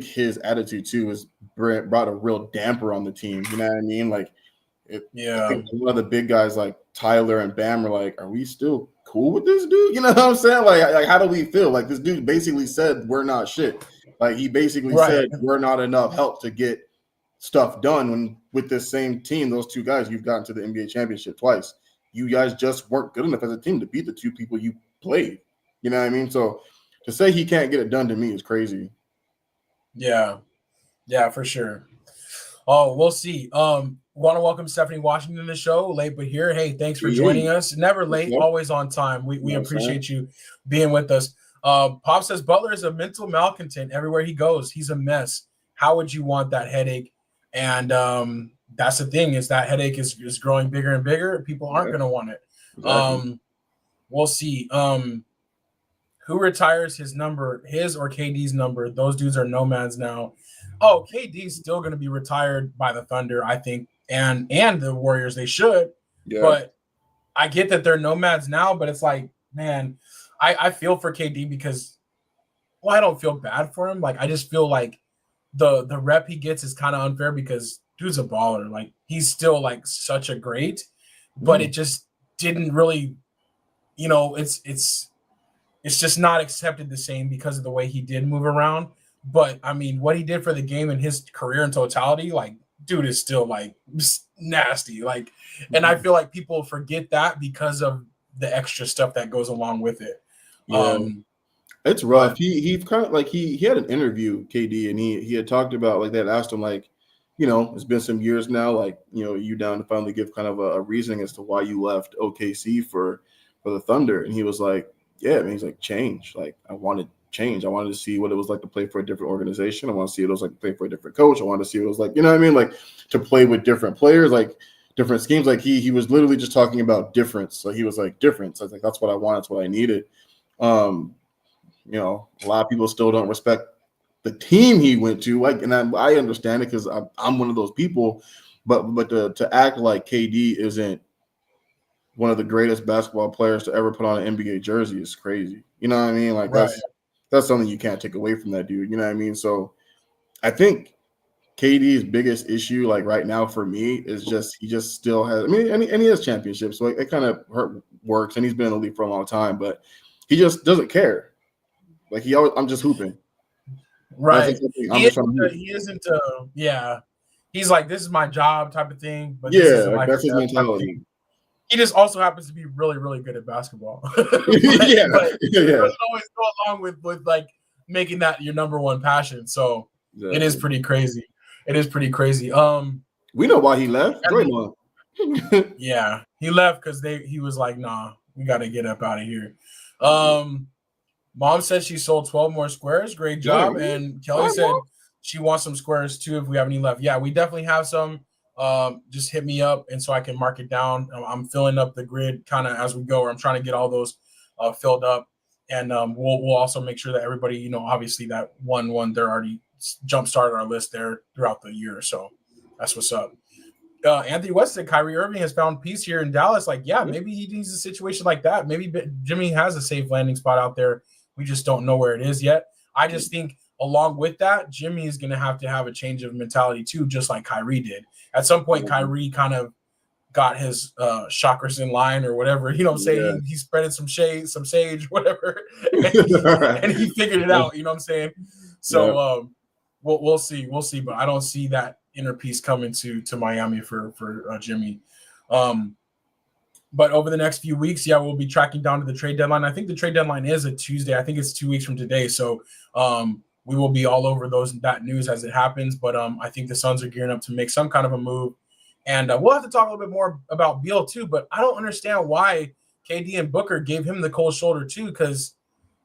his attitude too has brought a real damper on the team. You know what I mean? Like, I think one of the big guys like Tyler and Bam are like, are we still cool with this dude? You know what I'm saying? Like how do we feel? Like, this dude basically said we're not shit. Like, he basically said we're not enough help to get stuff done. When with this same team, those two guys, you've gotten to the NBA championship twice. You guys just weren't good enough as a team to beat the two people you played. You know what I mean? So to say he can't get it done to me is crazy. Yeah, for sure. Oh, we'll see. Want to welcome Stephanie Washington to the show, late but here. Hey, thanks for Yeah, joining us. Never late, yep. always on time. We You know what I'm saying? appreciate you being with us. Pop says Butler is a mental malcontent everywhere he goes. He's a mess. How would you want that headache? And that's the thing, is that headache is growing bigger and bigger. People aren't Yeah, going to want it. exactly. We'll see. Who retires his number, his or KD's number? Those dudes are nomads now. Oh, KD's still going to be retired by the Thunder, I think, and the Warriors. They should, Yeah. but I get that they're nomads now. But it's like, man, I feel for KD because, well, I don't feel bad for him. Like, I just feel like the rep he gets is kind of unfair because dude's a baller. Like, he's still like such a great, but it just didn't really, it's just not accepted the same because of the way he did move around. But I mean, what he did for the game and his career in totality, like, dude is still like nasty. Like, and I feel like people forget that because of the extra stuff that goes along with it. Yeah. It's rough. He kind of like he had an interview, KD, and he had talked about, like, they had asked him, like, it's been some years now, like, you down to finally give kind of a reasoning as to why you left OKC for the Thunder, and he was like, yeah, man, he's like, change. Like, I wanted change. I wanted to see what it was like to play for a different organization. I want to see what it was like to play for a different coach. I wanted to see what it was like, what I mean, like, to play with different players, like different schemes. Like, he was literally just talking about difference. So he was like, difference. I was like, that's what I want. That's what I needed. A lot of people still don't respect the team he went to. Like, and I understand it because I'm one of those people. But to act like KD isn't one of the greatest basketball players to ever put on an NBA jersey is crazy. You know what I mean? Like, Right. that's something you can't take away from that dude. You know what I mean? So I think KD's biggest issue, like, right now for me, is just he just still has. I mean, and he has championships, so it kind of works, and he's been in the league for a long time, but he just doesn't care. Like, I'm just hooping. Right. I'm just trying to hoop. He isn't. Yeah. He's like, this is my job type of thing, but this Yeah, isn't like, life that's or his death type of mentality. thing. He just also happens to be really, really good at basketball. Yeah, but yeah. It doesn't always go along with like making that your number one passion. So Exactly. It is pretty crazy. It is pretty crazy. We know why he left. Draymond. Yeah, he left because he was like, nah, we got to get up out of here. Mom said she sold 12 more squares. Great job. Yeah, and Kelly said she wants some squares too if we have any left. Yeah, we definitely have some. Just hit me up and so I can mark it down. I'm filling up the grid kind of as we go. Or I'm trying to get all those filled up, and we'll also make sure that everybody, obviously that one they're already jump started our list there throughout the year. So that's what's up. Anthony West said Kyrie Irving has found peace here in Dallas. Like, yeah, maybe he needs a situation like that. Maybe Jimmy has a safe landing spot out there. We just don't know where it is yet. I just think along with that, Jimmy is going to have a change of mentality too, just like Kyrie did. At some point, Kyrie kind of got his chakras in line or whatever. You know what I'm saying? Yeah. He spreaded some sage, whatever, and he figured it out. You know what I'm saying? So we'll see. We'll see. But I don't see that inner peace coming to Miami for Jimmy. But over the next few weeks, we'll be tracking down to the trade deadline. I think the trade deadline is a Tuesday. I think it's 2 weeks from today. So we will be all over that news as it happens. But I think the Suns are gearing up to make some kind of a move. And we'll have to talk a little bit more about Beal too. But I don't understand why KD and Booker gave him the cold shoulder too, because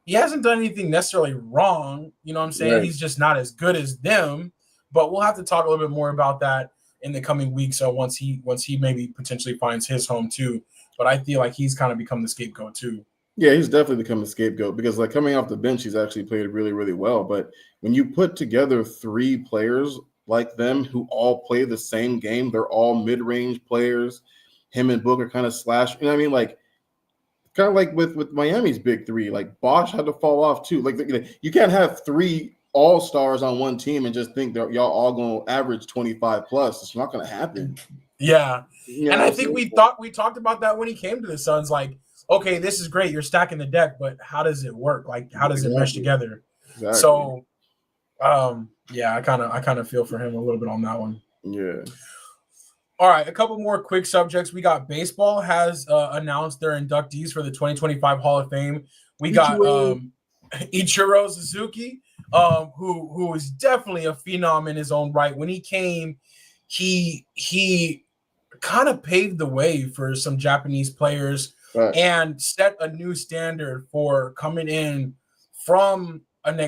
he hasn't done anything necessarily wrong. You know what I'm saying? Right. He's just not as good as them. But we'll have to talk a little bit more about that in the coming weeks. So once he maybe potentially finds his home too. But I feel like he's kind of become the scapegoat too. Yeah, he's definitely become the scapegoat because, like, coming off the bench, he's actually played really, really well. But when you put together 3 players like them who all play the same game, they're all mid-range players. Him and Booker kind of slash. You know what I mean? Like, kind of like with Miami's big 3. Like, Bosh had to fall off too. Like, you can't have 3 all-stars on one team and just think that y'all all going to average 25 plus. It's not going to happen. Yeah. And I think we talked about that when he came to the Suns. Like, okay, this is great. You're stacking the deck, but how does it work? Like, how does it mesh together? Exactly. So, I kind of feel for him a little bit on that one. Yeah. All right, a couple more quick subjects. We got baseball has announced their inductees for the 2025 Hall of Fame. We got Ichiro Suzuki, who is definitely a phenom in his own right. When he came, he kind of paved the way for some Japanese players Right. and set a new standard for coming in from an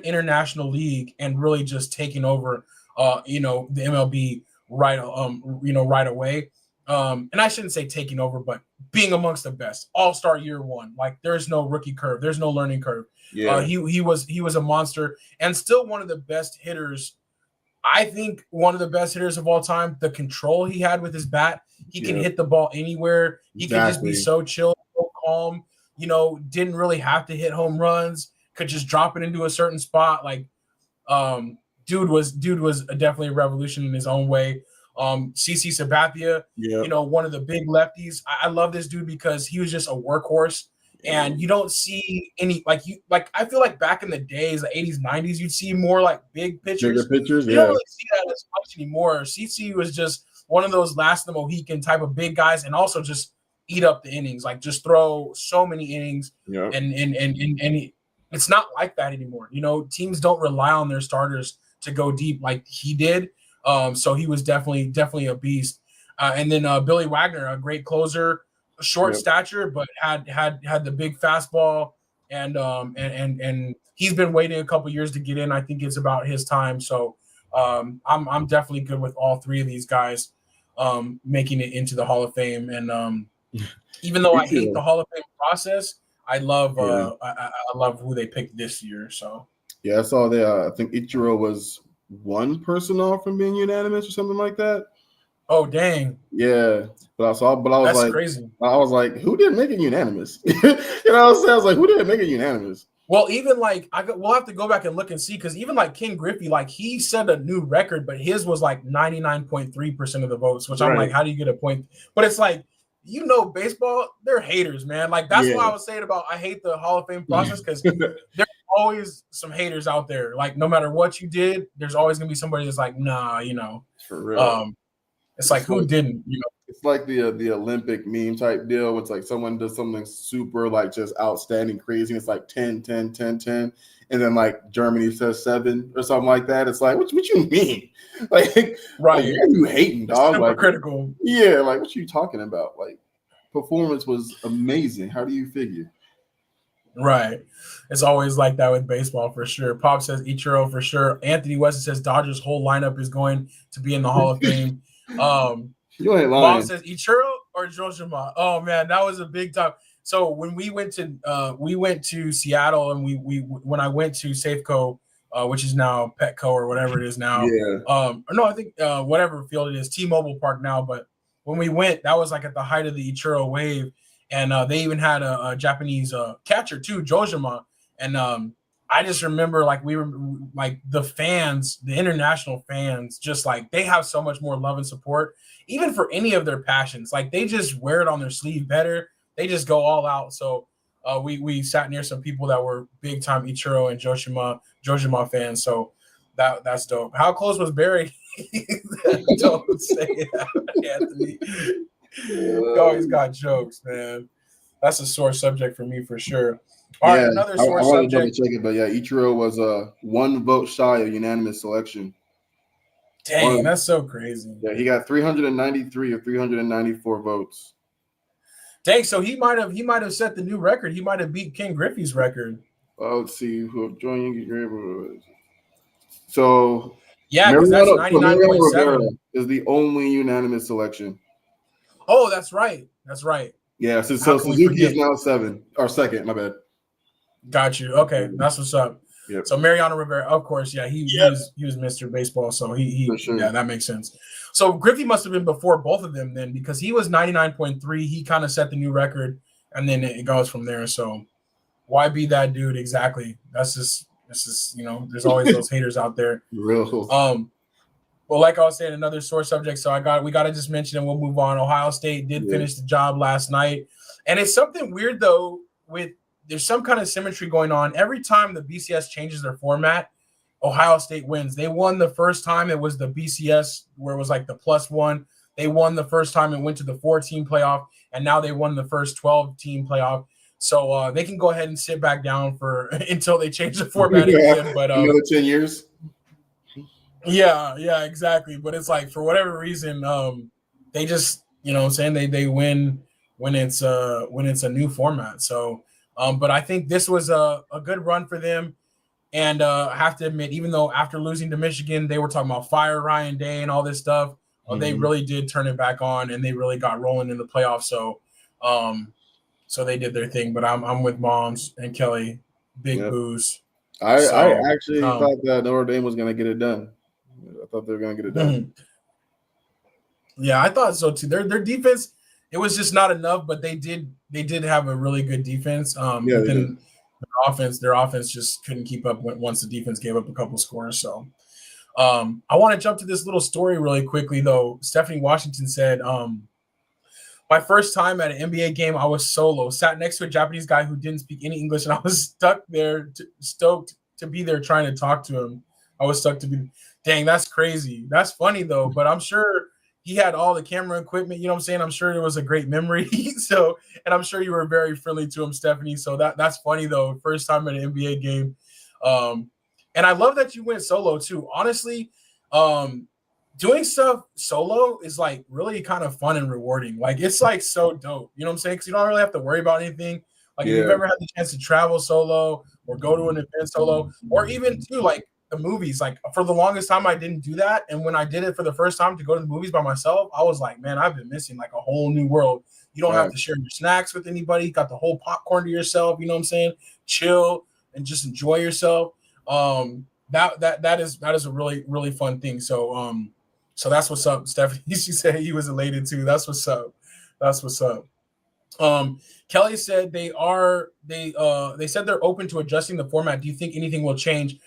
international league and really just taking over, the MLB right away. And I shouldn't say taking over, but being amongst the best. All-star year one. Like there's no rookie curve. There's no learning curve. Yeah. He was a monster and still one of the best hitters. I think one of the best hitters of all time. The control he had with his bat, he can hit the ball anywhere. He can just be so chill, so calm. Didn't really have to hit home runs. Could just drop it into a certain spot. Like, dude was definitely a revolution in his own way. CC Sabathia, one of the big lefties. I love this dude because he was just a workhorse. And you don't see any I feel like back in the days, the 80s, 90s, you'd see more like big pitchers. Bigger pitchers, you don't really see that as much anymore. CC was just one of those last of the Mohican type of big guys, and also just eat up the innings, like just throw so many innings. Yeah. And it's not like that anymore. Teams don't rely on their starters to go deep like he did. So he was definitely a beast. And then Billy Wagner, a great closer. Short stature, but had the big fastball, and he's been waiting a couple years to get in. I think it's about his time. So I'm definitely good with all three of these guys making it into the Hall of Fame. And even though I hate the Hall of Fame process, I love I love who they picked this year. So yeah, I saw that. I think Ichiro was one person off from being unanimous or something like that. Oh dang! Yeah, but I was That's like, crazy. I was like, who didn't make it unanimous? What I'm saying? I was like, who didn't make it unanimous? Well, even we'll have to go back and look and see, because even like King Griffey, like he set a new record, but his was like 99.3% of the votes, which I'm like, how do you get a point? But it's like, baseball, they're haters, man. Like that's why I was saying about I hate the Hall of Fame process, because there's always some haters out there. Like no matter what you did, there's always gonna be somebody that's like, nah, For real. It's like who didn't, It's like the Olympic meme type deal. It's like someone does something super like just outstanding, crazy. And it's like 10, 10, 10, 10. And then like Germany says 7 or something like that. It's like, what you mean? Like, right? Like, you hating, dog? Super like critical. Yeah, like what you talking about? Like performance was amazing. How do you figure? Right. It's always like that with baseball for sure. Pop says Ichiro for sure. Anthony West says Dodgers' whole lineup is going to be in the Hall of Fame. You ain't lying. Bob says Ichiro or Jojima. Oh man, that was a big time. So when we went to Seattle, and when I went to Safeco, which is now Petco or whatever it is now. Yeah. No, I think whatever field it is, T-Mobile Park now. But when we went, that was like at the height of the Ichiro wave, and they even had a Japanese catcher too, Jojima, and I just remember like we were like the fans, the international fans, just like they have so much more love and support, even for any of their passions. Like they just wear it on their sleeve better. They just go all out. So we sat near some people that were big time Ichiro and Jojima fans. So that's dope. How close was Barry? Don't say that, Anthony. You always got jokes, man. That's a sore subject for me for sure. All right, another sore subject. I want to check it, but yeah, Ichiro was 1 vote shy of unanimous selection. Dang, that's so crazy. Yeah, he got 393 or 394 votes. Dang, so he might have set the new record. He might have beat King Griffey's record. Let's see who joined. So yeah, because that's 99.7 is the only unanimous selection. Oh, that's right. That's right. Yeah, so Suzuki is now 7 or second. My bad. Got you. Okay, that's what's up. Yep. So Mariano Rivera, of course, yeah, he was Mr. Baseball, so he yeah, that makes sense. So Griffey must have been before both of them then, because he was 99.3. He kind of set the new record, and then it goes from there. So why be that dude exactly? This is there's always those haters out there. Real. Well, like I was saying, another sore subject. So we got to just mention, and we'll move on. Ohio State did finish the job last night, and it's something weird though. There's some kind of symmetry going on every time the BCS changes their format. Ohio State wins. They won the first time it was the BCS where it was like the +1. They won the first time it went to the 4-team playoff, and now they won the first 12-team playoff. So they can go ahead and sit back down for until they change the format again. But another 10 years. Yeah, exactly. But it's like for whatever reason, they just saying they win when it's a new format. So but I think this was a good run for them. And I have to admit, even though after losing to Michigan, they were talking about fire Ryan Day and all this stuff, they really did turn it back on and they really got rolling in the playoffs. So they did their thing. But I'm with Moms and Kelly, big boos. I actually thought that Notre Dame was going to get it done. I thought they were going to get it done. Yeah, I thought so too. Their defense, it was just not enough, but they did have a really good defense. Their offense just couldn't keep up once the defense gave up a couple scores. So I want to jump to this little story really quickly, though. Stephanie Washington said, my first time at an NBA game, I was solo, sat next to a Japanese guy who didn't speak any English, and I was stoked to be there trying to talk to him. I was stoked to be – dang, that's crazy. That's funny, though, but I'm sure – he had all the camera equipment, you know what I'm saying? I'm sure it was a great memory. And I'm sure you were very friendly to him, Stephanie. So that's funny though. First time at an NBA game. And I love that you went solo too. Honestly, doing stuff solo is like really kind of fun and rewarding. Like it's like so dope. You know what I'm saying? Because you don't really have to worry about anything. Like if you've ever had the chance to travel solo or go to an event solo, or even too like the movies, like for the longest time I didn't do that, and when I did it for the first time to go to the movies by myself, I was like, man, I've been missing like a whole new world. You don't have to share your snacks with anybody, got the whole popcorn to yourself, you know what I'm saying? Chill and just enjoy yourself. That is a really, really fun thing. So that's what's up, Stephanie. She said he was elated too. That's what's up. Kelly said they said they're open to adjusting the format. Do you think anything will change?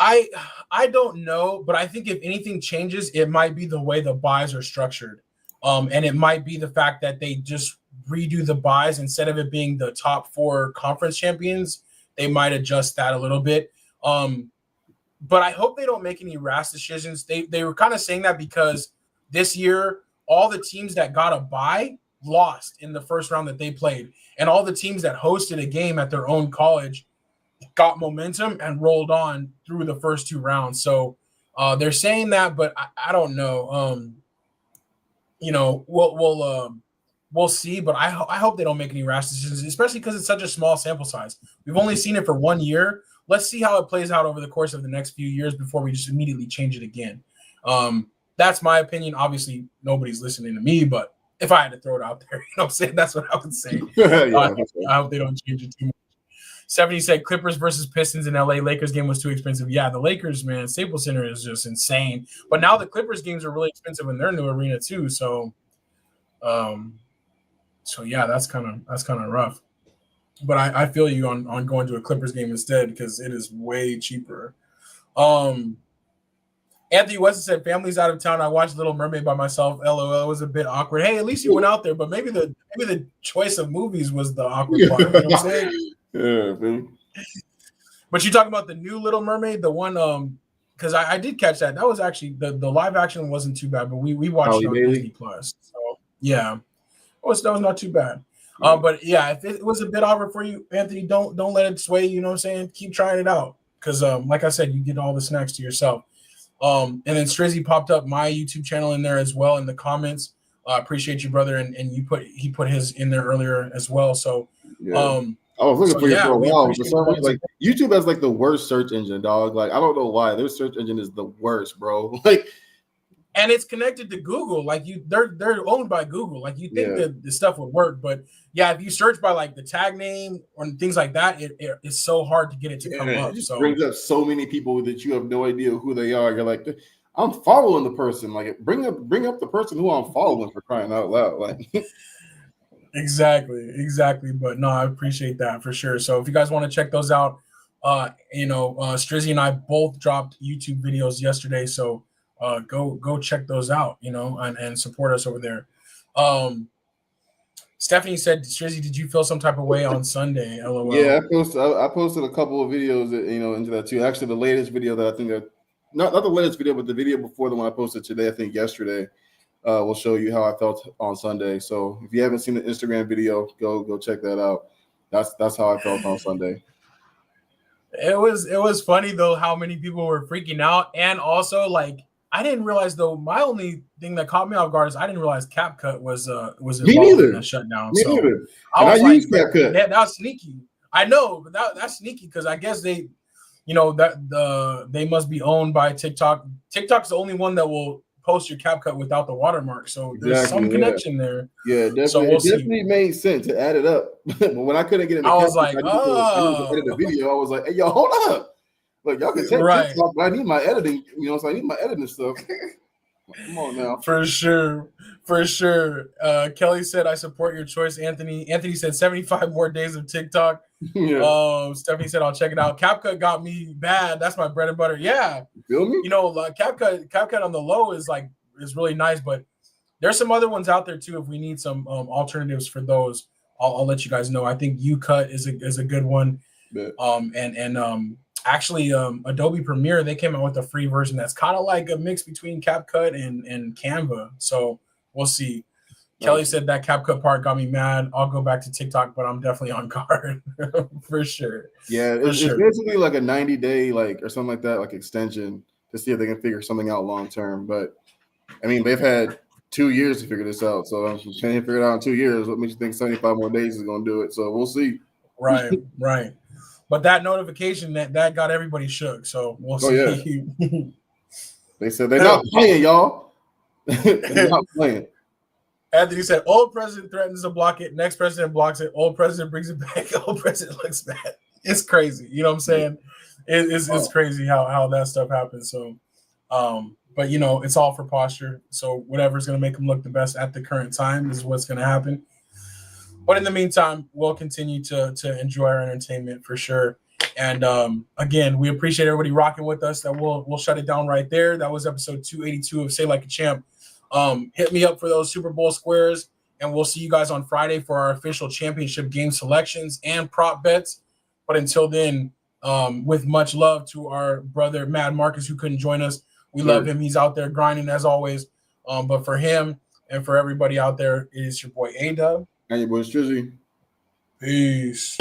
I don't know, but I think if anything changes, it might be the way the buys are structured. And it might be the fact that they just redo the buys instead of it being the top 4 conference champions. They might adjust that a little bit. But I hope they don't make any rash decisions. They were kind of saying that because this year, all the teams that got a bye lost in the first round that they played. And all the teams that hosted a game at their own college got momentum and rolled on through the first 2 rounds. So they're saying that, but I don't know. We'll see, but I hope they don't make any rash decisions, especially because it's such a small sample size. We've only seen it for 1 year. Let's see how it plays out over the course of the next few years before we just immediately change it again. That's my opinion. Obviously, nobody's listening to me, but if I had to throw it out there, you know what I'm saying? That's what I would say. I hope they don't change it too much. 70 said Clippers versus Pistons in LA. Lakers game was too expensive. Yeah, the Lakers, man, Staples Center is just insane. But now the Clippers games are really expensive in their new arena too. So yeah, that's kind of rough. But I feel you on going to a Clippers game instead because it is way cheaper. Anthony Weston said, family's out of town. I watched Little Mermaid by myself. LOL. It was a bit awkward. Hey, at least you went out there, but maybe the choice of movies was the awkward part. You know what I'm saying? Yeah, man. But you talking about the new Little Mermaid, the one because I did catch that. That was actually the live action wasn't too bad, but we watched it on Disney Plus. So yeah, that was not too bad. But yeah, if it was a bit awkward for you, Anthony, don't let it sway. You know what I'm saying? Keep trying it out because like I said, you get all the snacks to yourself. And then Strizzy popped up my YouTube channel in there as well in the comments. Appreciate you, brother, and he put his in there earlier as well. So I was looking for you for a while. For some reason, like YouTube has like the worst search engine, dog. Like I don't know why their search engine is the worst, bro. Like, and it's connected to Google. Like they're owned by Google. Like you think that the stuff would work, but yeah, if you search by like the tag name or things like that, it's so hard to get it to come up. It brings up so many people that you have no idea who they are. You're like, I'm following the person. Like, bring up the person who I'm following, for crying out loud. Like. Exactly. But no, I appreciate that for sure. So if you guys want to check those out, Strizzy and I both dropped YouTube videos yesterday. So go check those out, and support us over there. Stephanie said, Strizzy, did you feel some type of way on Sunday? LOL. Yeah, I posted a couple of videos that, into that too. Actually, the latest video that I think that not the latest video, but the video before the one I posted today, I think yesterday. will show you how I felt on Sunday. So if you haven't seen the Instagram video, go check that out. That's how I felt on Sunday. It was funny though how many people were freaking out, and also like I didn't realize though. My only thing that caught me off guard is I didn't realize CapCut was involved in that shutdown. Me so neither. I was use CapCut. That was sneaky. I know, but that's sneaky because I guess they, they must be owned by TikTok. TikTok's the only one that will post your CapCut without the watermark. So there's some connection there. Yeah, definitely. So it definitely made sense to add it up. But when I couldn't get in the I was like, I edit the video. I was like, hey, yo, hold up. Look, y'all can take TikTok, but I need my editing, so I need my editing stuff. Come on now. For sure. Kelly said, I support your choice, Anthony. Anthony said 75 more days of TikTok. Yeah. Stephanie said, I'll check it out. CapCut got me bad. That's my bread and butter. Yeah. You feel me? Like CapCut on the low is really nice, but there's some other ones out there too. If we need some alternatives for those, I'll let you guys know. I think UCut is a good one. Yeah. Actually, Adobe Premiere, they came out with a free version that's kind of like a mix between CapCut and Canva. So we'll see. Kelly said that CapCut part got me mad. I'll go back to TikTok, but I'm definitely on guard for sure. Yeah, it's basically like a 90-day or something like that, like extension to see if they can figure something out long term. But I mean, they've had 2 years to figure this out. So if you can't figure it out in 2 years, what makes you think 75 more days is going to do it? So we'll see. Right. But that notification that got everybody shook. So we'll see. Yeah. They said they're not playing, y'all. They're not playing. Anthony said, old president threatens to block it. Next president blocks it. Old president brings it back. Old president looks bad. It's crazy. You know what I'm saying? It's crazy how that stuff happens. So, but it's all for posture. So whatever's going to make them look the best at the current time is what's going to happen. But in the meantime, we'll continue to enjoy our entertainment for sure. And again, we appreciate everybody rocking with us. That we'll shut it down right there. That was episode 282 of Say Like a Champ. Hit me up for those Super Bowl squares, and we'll see you guys on Friday for our official championship game selections and prop bets. But until then, with much love to our brother Mad Marcus, who couldn't join us. We love him. He's out there grinding as always. But for him and for everybody out there, it is your boy A-Dub. And your boy Strizzy. Peace.